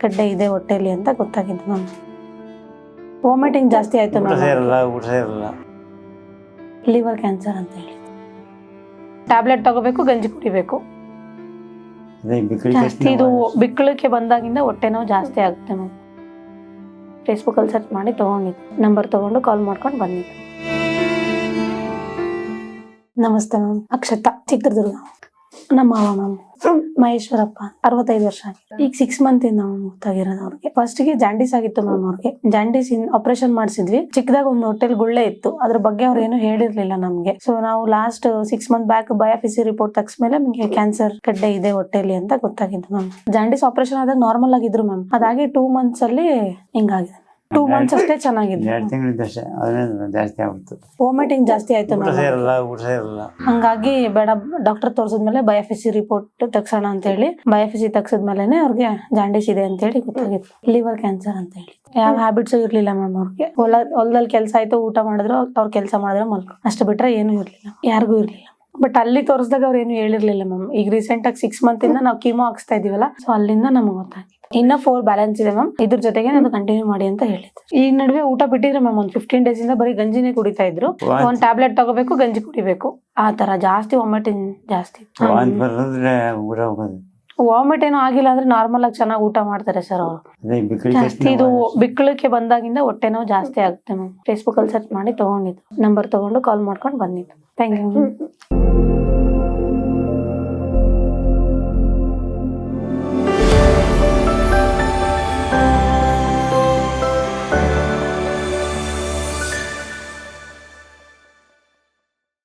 ಗಡ್ಡೆ ಇದೆ ಹೊಟ್ಟೆಲಿ ಅಂತ ಗೊತ್ತಾಗಿದ್ದು ಮ್ಯಾಮ್. ವಾಮಿಟಿಂಗ್ ಜಾಸ್ತಿ ಆಯ್ತು ಊಟ ಮ್ಯಾಮ್. ಸೇರಲ್ಲ. ಲಿವರ್ ಕ್ಯಾನ್ಸರ್ ಅಂತ ಹೇಳಿ ಟ್ಯಾಬ್ಲೆಟ್ ತಗೋಬೇಕು, ಗಂಜಿ ಕುಡಿಬೇಕು. ಜಾಸ್ತಿ ಇದು ಬಿಕ್ಕಳಕ್ಕೆ ಬಂದಾಗಿಂದ ಹೊಟ್ಟೆ ನೋವು ಜಾಸ್ತಿ ಆಗುತ್ತೆ ಮ್ಯಾಮ್. ಫೇಸ್ಬುಕ್ಕಲ್ಲಿ ಸರ್ಚ್ ಮಾಡಿ ತಗೊಂಡಿದ್ದು, ನಂಬರ್ ತಗೊಂಡು ಕಾಲ್ ಮಾಡ್ಕೊಂಡು ಬಂದಿದ್ದು. ನಮಸ್ತೆ ಮ್ಯಾಮ್, ಅಕ್ಷತಾ, ಚಿತ್ರದುರ್ಗ. ನಮ್ಮ ಮಾವ ಮ್ಯಾಮ್ ಮಹೇಶ್ವರಪ್ಪ, 65 ವರ್ಷ ಆಗಿದೆ. ಈಗ 6 ಮಂತ್ ಇಂದ ಗೊತ್ತಾಗಿರೋದು ಅವ್ರಿಗೆ. ಫಸ್ಟ್ ಗೆ ಜಾಂಡೀಸ್ ಆಗಿತ್ತು ಮ್ಯಾಮ್. ಅವ್ರಿಗೆ ಜಾಂಡೀಸ್ ಆಪರೇಷನ್ ಮಾಡಿಸಿದ್ವಿ. ಚಿಕ್ಕದಾಗ ಒಂದು ಹೊಟ್ಟೆಲ್ ಗುಳ್ಳೆ ಇತ್ತು, ಅದ್ರ ಬಗ್ಗೆ ಅವ್ರು ಏನು ಹೇಳಿರ್ಲಿಲ್ಲ ನಮ್ಗೆ. ಸೊ ನಾವು last 6 month back biopsy report ತಗ್ಸ್ಮೇಲೆ ನಮ್ಗೆ ಕ್ಯಾನ್ಸರ್ ಗಡ್ಡೆ ಇದೆ ಹೊಟ್ಟೆಲಿ ಅಂತ ಗೊತ್ತಾಗಿದ್ದು ಮ್ಯಾಮ್. ಜಾಂಡೀಸ್ ಆಪರೇಷನ್ ಆದಾಗ ನಾರ್ಮಲ್ ಆಗಿದ್ರು ಮ್ಯಾಮ್. ಅದಾಗಿ 2 ಮಂತ್ಸ್ ಅಲ್ಲಿ ಹಿಂಗಾಗಿದೆ. 2 ಮಂತ್ಸ್ ಅಷ್ಟೇ ಚೆನ್ನಾಗಿದ್ದು. 2 ತಿಂಗಳಿದ್ದಷ್ಟೇ ಜಾಸ್ತಿ ಆಗ್ಬಿಡ್ತು. ವಾಮಿಟಿಂಗ್ ಜಾಸ್ತಿ ಆಯ್ತು ಊಟ ಮ್ಯಾಮ್. ಸೇರಲ್ಲ. ಹಂಗಾಗಿ ಬೇಡ, ಡಾಕ್ಟರ್ ತೋರ್ಸಿದ್ಮೇಲೆ ಬಯೋಪ್ಸಿ ರಿಪೋರ್ಟ್ ತಗ್ಸೋಣ ಅಂತ ಹೇಳಿ ಬಯೋಪ್ಸಿ ತಗ್ಸಿದ್ಮೇಲೆ ಅವ್ರಿಗೆ ಜಾಂಡೀಸ್ ಇದೆ ಅಂತ ಹೇಳಿ ಗೊತ್ತಾಗಿತ್ತು. ಲಿವರ್ ಕ್ಯಾನ್ಸರ್ ಅಂತ ಹೇಳಿ. ಯಾವ ಹ್ಯಾಬಿಟ್ಸ್ ಇರ್ಲಿಲ್ಲ ಮ್ಯಾಮ್ ಅವ್ರಿಗೆ. ಹೊಲದಲ್ಲಿ ಕೆಲಸ ಆಯ್ತು, ಊಟ ಮಾಡಿದ್ರು, ಅವ್ರ ಕೆಲಸ ಮಾಡಿದ್ರೆ ಮಲ್ಕೊ, ಅಷ್ಟು ಬಿಟ್ರೆ ಏನು ಇರ್ಲಿಲ್ಲ, ಯಾರಿಗೂ ಇರ್ಲಿಲ್ಲ. ಬಟ್ ಅಲ್ಲಿ ತೋರಿಸಿದಾಗ ಅವ್ರು ಏನು ಹೇಳಿರ್ಲಿಲ್ಲ ಮ್ಯಾಮ್. ಈಗ ರೀಸೆಂಟ್ ಆಗಿ 6 ಮಂತ್ ಇಂದ ನಾವು ಕೀಮೋ ಹಾಕ್ಸ್ತಾ ಇದೀವಲ್ಲ, ಸೊ ಅಲ್ಲಿಂದ ನಮ್ಗೆ ಗೊತ್ತಾಗಿತ್ತು. ಇನ್ನ 4 ಬ್ಯಾಲೆನ್ಸ್ ಇದೆ ಮ್ಯಾಮ್, ಇದ್ರ ಜೊತೆಗೆ ನಾನು ಕಂಟಿನ್ಯೂ ಮಾಡಿ ಅಂತ ಹೇಳಿದ್ರು. ಈ ನಡುವೆ ಊಟ ಬಿಟ್ಟಿದ್ರೆ ಮ್ಯಾಮ್, ಒಂದು 15 ಡೇಸ್ ಇಂದ ಬರೀ ಗಂಜಿನೇ ಕುಡಿತಾ ಇದ್ರು. ಒಂದ್ ಟ್ಯಾಬ್ಲೆಟ್ ತಗೋಬೇಕು, ಗಂಜಿ ಕುಡಿಬೇಕು, ಆ ತರ ಜಾಸ್ತಿ ವಾಮಿಟಿಂಗ್ ಜಾಸ್ತಿ. ವಾಮಿಟ್ ಏನೋ ಆಗಿಲ್ಲ ಅಂದ್ರೆ ನಾರ್ಮಲ್ ಆಗಿ ಚೆನ್ನಾಗಿ ಊಟ ಮಾಡ್ತಾರೆ ಸರ್ ಅವರು. ಜಾಸ್ತಿ ಇದು ಬಿಕ್ಕಳಕ್ಕೆ ಬಂದಾಗಿಂದ ಹೊಟ್ಟೆ ನೋವು ಜಾಸ್ತಿ ಆಗುತ್ತೆ ಮ್ಯಾಮ್. ಫೇಸ್ಬುಕ್ ಅಲ್ಲಿ ಸರ್ಚ್ ಮಾಡಿ ತಗೊಂಡಿದ್ದು, ನಂಬರ್ ತಗೊಂಡು ಕಾಲ್ ಮಾಡ್ಕೊಂಡು ಬಂದಿದ್ದು. Thank you.